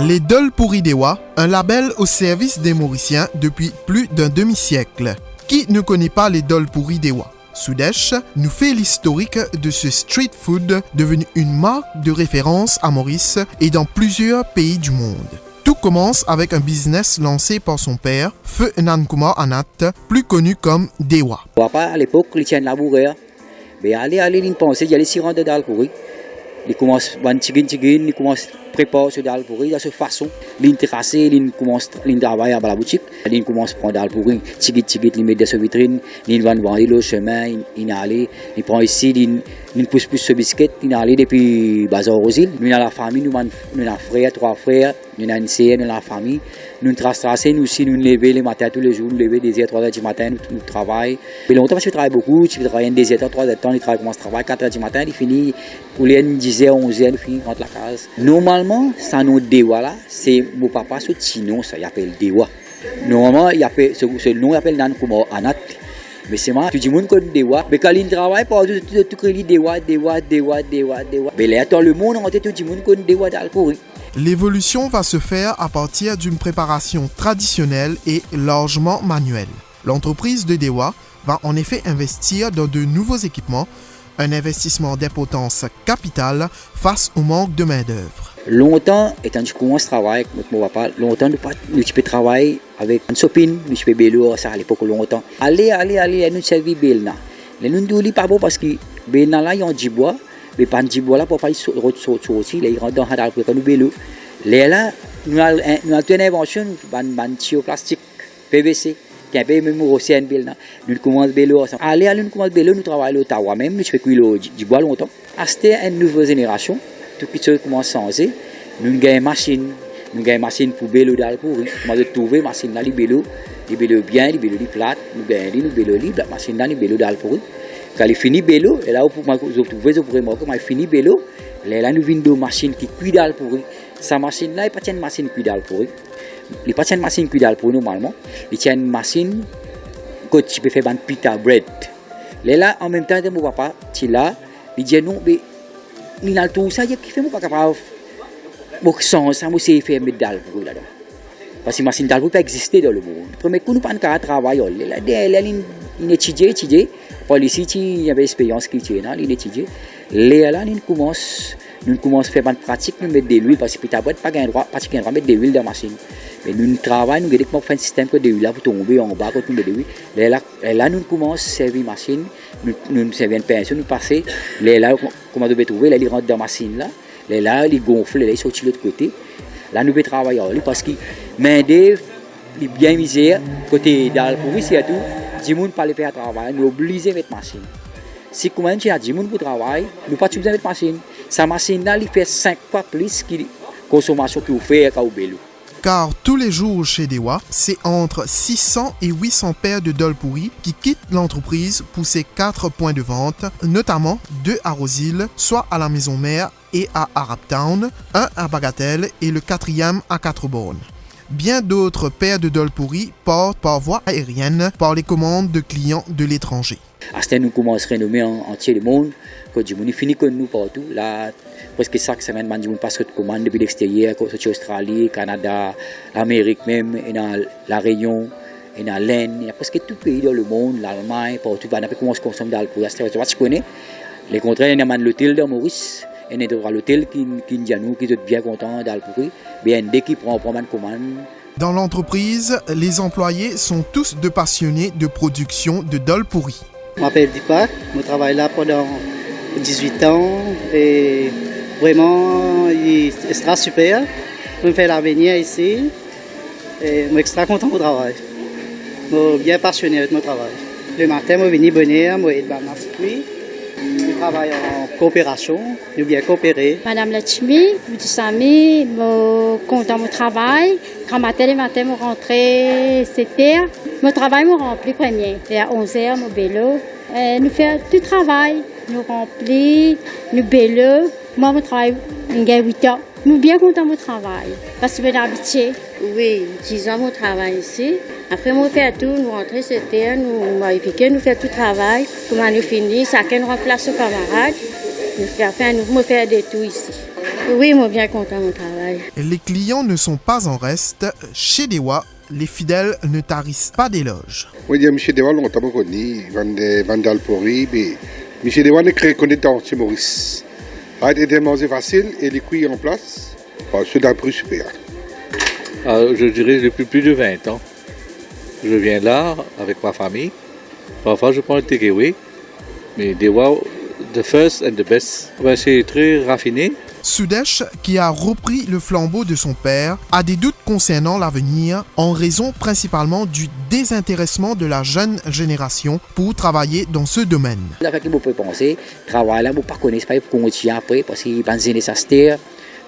Les Dol Pourri Dewa, un label au service des Mauriciens depuis plus d'un demi-siècle. Qui ne connaît pas les Dol Pourri Dewa? Soudesh nous fait l'historique de ce street food devenu une marque de référence à Maurice et dans plusieurs pays du monde. Tout commence avec un business lancé par son père, Feu Nankumar Anat, plus connu comme Dewa. Papa, à l'époque, il tient laboureur. Mais il pensait d'y aller s'y rendre dans le pourri. Il commence à il commence à préparer ce dal pourri de cette façon. Il trace, il commence à travailler à la boutique. Il commence à prendre dal pourri, il met dans sa vitrine, il va vendre le chemin, il allait, il prend ici, il pousse ce biscuit, il allait depuis Bazar aux îles. Nous, dans la famille, nous avons frère, 3 frères, nous avons une sœur dans la famille. Nous traçons, nous aussi, nous levons les matins tous les jours, nous levons des heures, 3 heures du matin, nous travaillons. Mais longtemps, parce que je travaille beaucoup, je travaille des heures, 3 heures de temps, il commence à travailler 4 heures du matin, il finit pour les 10 heures, 11 heures, il finit rentre la case. Normalement, ça nous Dewa là, c'est mon papa, ce petit nom, ça il appelle Dewa. Normalement, ce nom il appelle Nankumar Anat. Mais c'est moi, tu dis mon code Dewa. Mais quand il travaille, pas tout crédit Dewa. Mais là, dans le monde, on te dit mon code Dewa dans le pourri. L'évolution va se faire à partir d'une préparation traditionnelle et largement manuelle. L'entreprise de Dewa va en effet investir dans de nouveaux équipements, un investissement d'importance capitale face au manque de main-d'œuvre. Longtemps, étant que je commence à travailler avec mon papa, longtemps, nous peux travailler avec une sopine, nous peux bélo, ça à l'époque longtemps. Allez, nous servir Belna. Nous ne disons pas bon parce que Belna là, ils ont du bois. Mais pas de bois là pour faire aussi, ils rentrent dans la pour nous bélo. Là, nous avons une invention, un tuyau plastique, PVC, qui est un peu même au CNB. Nous commençons bélo. Allez, nous commençons bélo, nous travaillons au Tawa même, nous faisons du bois longtemps. C'était une nouvelle génération, tout qui commence à changer. Nous avons une machine pour bélo dans le pourri. Nous avons trouvé une machine là, les bélo bien, les bélo plate, nous bélo la machine là, les bélo dans le pourri. Quand il finit bélo, et là vous pouvez remarquer quand il finit bélo, là nous venons de machine qui cuit dans le pourri. Sa machine là, il pas une machine cuit dans le pourri. Il pas une machine cuit dans le pourri normalement. Il tient une machine que tu peux faire une pita bread. Là en même temps de mon papa, tu là, il dit non mais il a tout ça, il fait mon pas capable. Bon sans ça, moi c'est faire mettre dans le pourri là-dedans. Parce que la machine dans le pourri peut exister dans le monde. Premier coup nous pas un travail là, il étudie. Pour ici, il y avait l'expérience qui était là, il étudiait. Là, nous commençons à faire une pratique, nous mettons de l'huile, parce que tu n'as pas de droit de mettre de l'huile dans la machine. Mais nous travaillons, nous avons fait un système de l'huile pour tomber en bas quand nous mettons de l'huile. Là, nous commençons à servir la machine, nous servons une pinceau, nous passons. Là, comment nous devons trouver, là, il rentre dans la machine, là, il gonfle, là, il sort de l'autre côté. Là, nous devons travailler parce que main-d'œuvre, il est bien misère, côté dans le pourri, c'est tout. 10 personnes pour aller faire un travail, nous obligés de mettre machine. Si tu as 10 personnes pour travailler, nous n'avons pas besoin de mettre machine. Sa machine-là, il fait 5 fois plus que la consommation que vous faites au bélo. Car tous les jours chez Dewa, c'est entre 600 et 800 paires de Dol Pourri qui quittent l'entreprise pour ses 4 points de vente, notamment 2 à Rosehill, soit à la Maison Mère et à Arab Town, 1 à Bagatelle et le 4e à 4 bornes. Bien d'autres paires de Dol Pourri partent par voie aérienne par les commandes de clients de l'étranger. À ce temps, nous commençons à renommer entier le monde. Quand du monde finit comme nous partout. Là, presque chaque semaine, du monde passe de commandes depuis l'extérieur, comme Australie, Canada, l'Amérique même, et dans la Réunion, et dans l'Inde. Il y a presque tout pays dans le monde, l'Allemagne, partout. On a comment on consomme dans le pourri. Tu connais. Les contraires, il y a l'hôtel de Maurice. Et nous avons l'hôtel qui dit à nous qui est bien content dans le pourri. Bien, dès qu'il prend une commande. Dans l'entreprise, les employés sont tous de passionnés de production de Dol Pourri. Je m'appelle Dipak, je travaille là pendant 18 ans et vraiment, c'est très super. Je me fais l'avenir ici et je suis extra content de travail. Je suis bien passionné avec mon travail. Le matin, je viens bonheur, je vais dans le circuit. Je travaille en coopération, nous bien coopérer. Madame Lachmi, je suis Sami, je suis content de mon travail. Quand le matin, je rentre 7h. Mon travail me remplit premier. Et à 11h, mon vélo. Nous faisons tout le travail. Nous remplissons, nous vélo. Moi, je travaille 8 heures. Nous sommes bien contents de mon travail. Parce que je suis habituée. Oui, 10 ans, mon travail ici. Après, nous faisons tout, nous rentrons 7h, nous modifions, nous faisons tout le travail. Comment nous finissons, chacun remplace son camarade. Nous faisons de tout ici. Oui, je suis bien content de mon travail. travail. Les clients ne sont pas en reste. Chez Dewa, les fidèles ne tarissent pas d'éloges. Oui, il y a M. Dewa, longtemps connu, Vandal Pori, mais M. Dewa ne crée connaître dans chez Maurice. Ça a été mangé facile et les cuits en place, c'est d'un prix super. Je dirais depuis plus de 20 ans. Je viens là avec ma famille. Parfois, je prends le takeaway. Mais Dewa, the first and the best. C'est très raffiné. Sudesh, qui a repris le flambeau de son père, a des doutes concernant l'avenir en raison principalement du désintéressement de la jeune génération pour travailler dans ce domaine. La fait que vous pouvez penser, travail là, vous ne connaissez pas pour continuer après parce qu'il y a des nécessaires.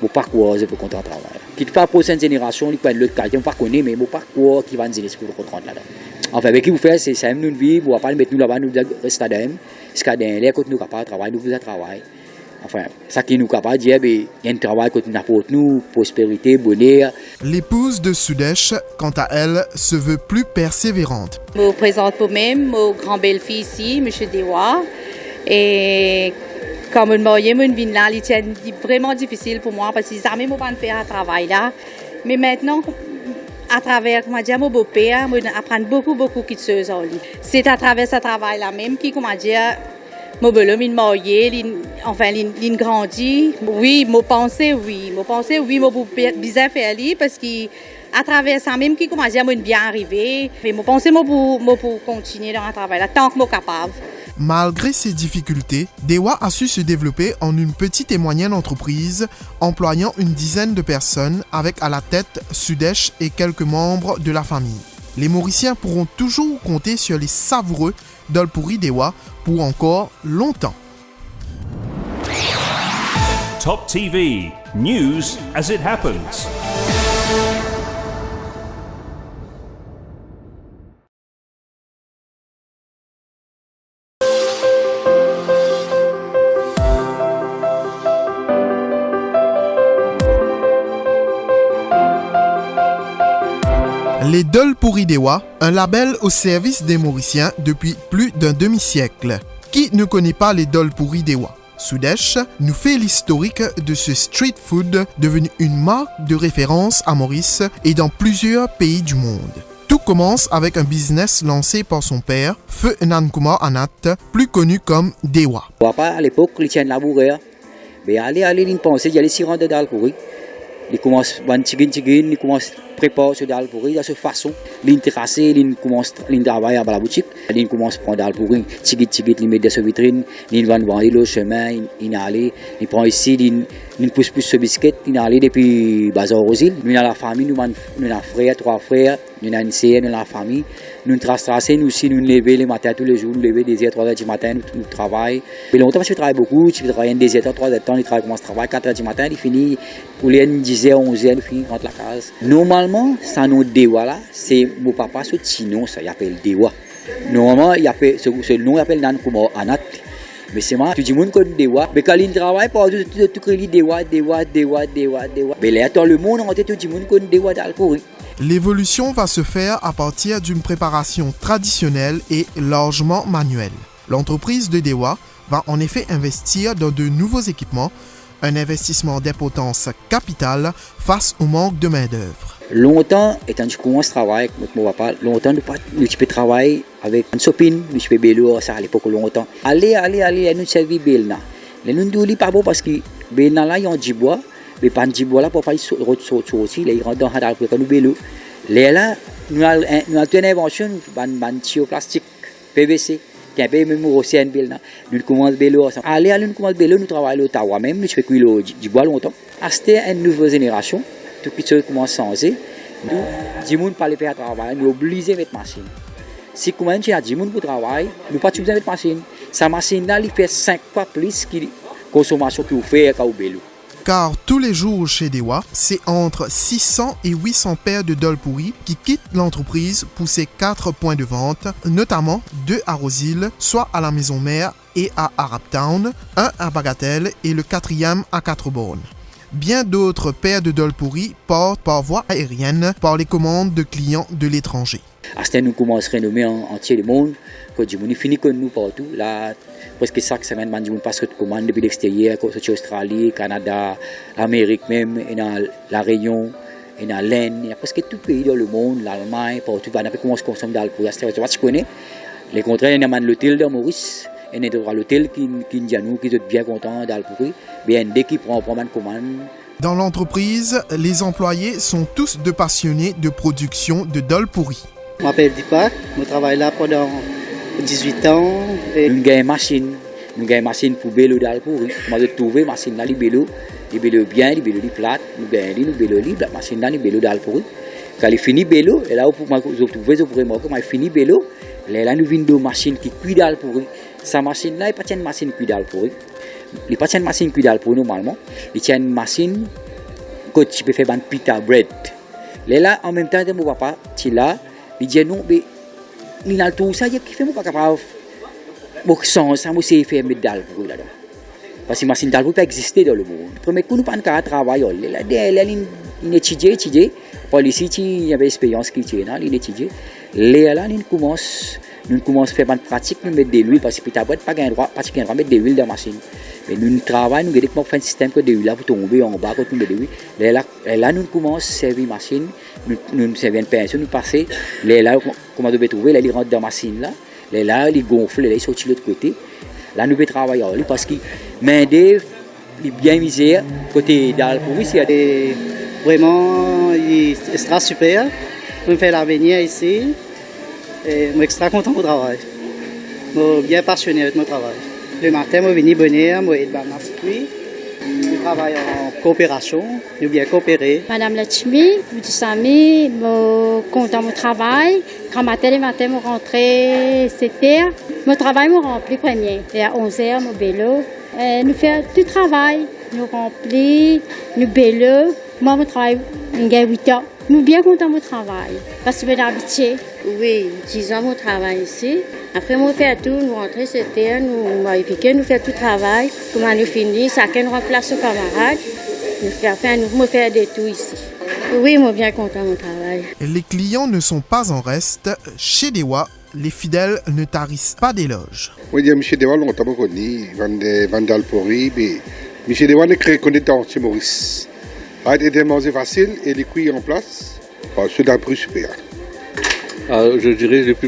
Vous ne pouvez pas quoi pour continuer à travailler. Qui ne pas pour cette génération, il peut être l'autre quartier, vous ne connaissez pas, mais vous ne pouvez pas quoi qui va nous aider pour continuer là-dedans. Enfin, avec qui vous faites, c'est ça, nous vivons, vous ne pouvez pas mettre nous là-bas, nous restons là-dedans. Ce qu'on a quand nous sommes capables de travailler, nous faisons travail. Enfin, ça qui nous est capable de dire, il y a un travail qui nous apporte nous, prospérité, bonheur. L'épouse de Sudesh, quant à elle, se veut plus persévérante. Je me présente pour même, ma grand-belle-fille ici, M. Dewa. Et quand je me marie, je viens là, c'est vraiment difficile pour moi parce qu'ils n'arrivent pas à faire un travail là. Mais maintenant, à travers, comment dire, mon beau-père, je apprends beaucoup de choses. C'est à travers ce travail-là même qui, comment dire, mon belum, il marié, enfin, il grandit. Oui, mon pensée, oui, mon bizarre faire parce qu'à travers ça même qui commence à bien arriver. Mais mon pensée, pour continuer dans un travail là, tant que je suis capable. Malgré ces difficultés, Dewa a su se développer en une petite et moyenne entreprise, employant une dizaine de personnes avec à la tête Sudesh et quelques membres de la famille. Les Mauriciens pourront toujours compter sur les savoureux Dol Pourri Dewa pour encore longtemps. Top TV, news as it happens. Les Dol Pourri Dewa, un label au service des Mauriciens depuis plus d'un demi-siècle. Qui ne connaît pas les Dol Pourri Dewa? Sudesh nous fait l'historique de ce street food devenu une marque de référence à Maurice et dans plusieurs pays du monde. Tout commence avec un business lancé par son père, Feu Nankumar Anat, plus connu comme Dewa. Papa, à l'époque, il tient laboureur. Mais allez, il pensait d'y aller s'y rendre dans le pourri. Il commence à il commence à préparer ce dal pourri de cette façon. Il trace, il commence à travailler à la boutique. Il commence à prendre dal pourri, il met sur vitrine, il va vendre le chemin, il allait, il prend ici, il pousse ce biscuit, il allait depuis Bazar aux îles. Nous, dans la famille, nous avons frère, 3 frères, nous avons une sœur dans la famille. Nous traçons, nous aussi, nous levons les matins tous les jours, nous levons des 3h du matin, nous travaillons. Et longtemps, parce que je travaille beaucoup, je travaille des 3h, il commence à travailler 4h du matin, il finit pour les 10h, 11h, il finit rentre la case. Normalement, ça nous Dewa là, c'est mon papa, ce petit nom, ça, il appelle Dewa. Normalement, ce nom, il appelle Nankumar Anat. Mais c'est moi, tout le monde connaît Dewa. Mais quand il travaille, tout crédit Dewa. Mais là, dans le monde entier, tout le monde connaît Dewa dans le pourri. L'évolution va se faire à partir d'une préparation traditionnelle et largement manuelle. L'entreprise de Dewa va en effet investir dans de nouveaux équipements, un investissement d'importance capitale face au manque de main-d'œuvre. Longtemps, étant du coup, on travaille avec mon papa, longtemps, nous peux travailler avec une sopine, nous peux bélo, ça à l'époque longtemps. Allez, nous servir Belna. Nous ne disons pas parce que Belna là, il y a du bois. Mais pas du bois là pour pas sortir aussi, ils rentrent dans la pour nous bélo. Là, nous avons une invention, un tuyau plastique, PVC, qui est un peu même aussi un bélo. Nous commençons bélo ensemble. Allez, nous commençons bélo, nous travaillons au Ottawa même, nous faisons cuire du bois longtemps. C'était une nouvelle génération, tout qui se commence à changer. Nous, du monde pas les faire travailler, nous obligés à mettre machine. Si comment il y a du monde pour travailler, nous pas besoin de mettre machine. Sa machine là, il fait 5 fois plus que la consommation que vous faites au bélo. Car tous les jours chez Dewa, c'est entre 600 et 800 paires de Dol Pourri qui quittent l'entreprise pour ses 4 points de vente, notamment 2 à Roseville, soit à la Maison Mère et à Arabtown, 1 à Bagatelle et le 4e à Quatre-Bornes. Bien d'autres paires de Dol Pourri partent par voie aérienne par les commandes de clients de l'étranger. À ce temps, nous commençons à renommer entier le monde. Quand du monde finit comme nous partout. Là, presque chaque semaine, on passe de commandes depuis l'extérieur, comme Australie, Canada, Amérique même, et dans la Réunion, et dans l'Inde. Il y a presque tout pays dans le monde, l'Allemagne, partout. On a commencé à consommer d'alcool. Tu connais? Les contraires, il y a l'hôtel de Maurice. Et il y a l'hôtel qui dit à nous qui est bien content d'alcool. Bien, dès qu'il prend une commande. Dans l'entreprise, les employés sont tous de passionnés de production de dol pourri. Je m'appelle Dipak, je travaille là pendant 18 ans. Et... Nous avons une machine pour bélo dal pourri. Nous avons trouvé une machine là, les bélo bien, les bélo plate, nous avons bélo la machine là, les bélo dal pourri. Quand il finit bélo, et là où vous trouvez vraiment quand il finit bélo, là nous avons une machine qui cuit dal pourri. Sa machine là, il n'y a pas une machine qui cuit dal pourri. Il n'y a pas une machine qui cuit dal pourri normalement. Il y a une machine que tu peux faire une pita bread. Là en même temps, mon papa, tu là, il dit non, mais il a tout ça, il fait mon papa. Bon, sans ça, moi, c'est fait mettre dal pourri là-dedans. Parce que la machine dal pourri peut exister dans le monde. Le premier coup, nous pas de travail. Là, il étudie. Pour ici, il y avait l'expérience qui était là, il étudie. Là, nous commençons à faire une pratique, nous mettons de l'huile, parce que pita bread, pas de droit de mettre de l'huile dans la machine. Mais nous travaillons, nous avons fait un système de l'huile là pour tomber en bas quand nous mettons de l'huile. Là, nous commençons à servir la machine, nous servons une pinceau, nous passons. Là, comment nous devons trouver, là, il rentre dans la machine là. Là, il gonfle, là, il sort de l'autre côté. Là, nous devons travailler parce que main d'œuvre, il est bien misé côté dans le pourri. Et vraiment, il sera super. Je me fais l'avenir ici. Et je suis extra content de mon travail. Je suis bien passionné avec mon travail. Le matin, je viens bonheur, je vais dans le circuit. Je travaille en coopération, je bien coopérer. Madame Lachmi, Sami, je suis content de mon travail. Quand le matin, je rentre 7h. Mon travail me remplit premier. Et à 11h, je vélo. Nous faisons tout le travail. Nous remplissons, nous vélo. Moi, je travaille 8 ans. Nous sommes bien contents de mon travail. Parce que je suis habituée. Oui, 10 ans mon travail ici. Après, nous faisons tout, nous rentrons 7h, nous vérifions, nous faisons tout le travail. Comment nous finissons, chacun remplace son camarade. Nous faisons de tout ici. Oui, je suis bien content de mon travail. Les clients ne sont pas en reste. Chez Dewa, les fidèles ne tarissent pas d'éloges. Oui, M. Dewa, longtemps connu, Vandal Pori, mais M. Dewa ne crée connaissance chez Maurice. A été mangé facile et les cuits en place, c'est d'un prix super. Je dirais le plus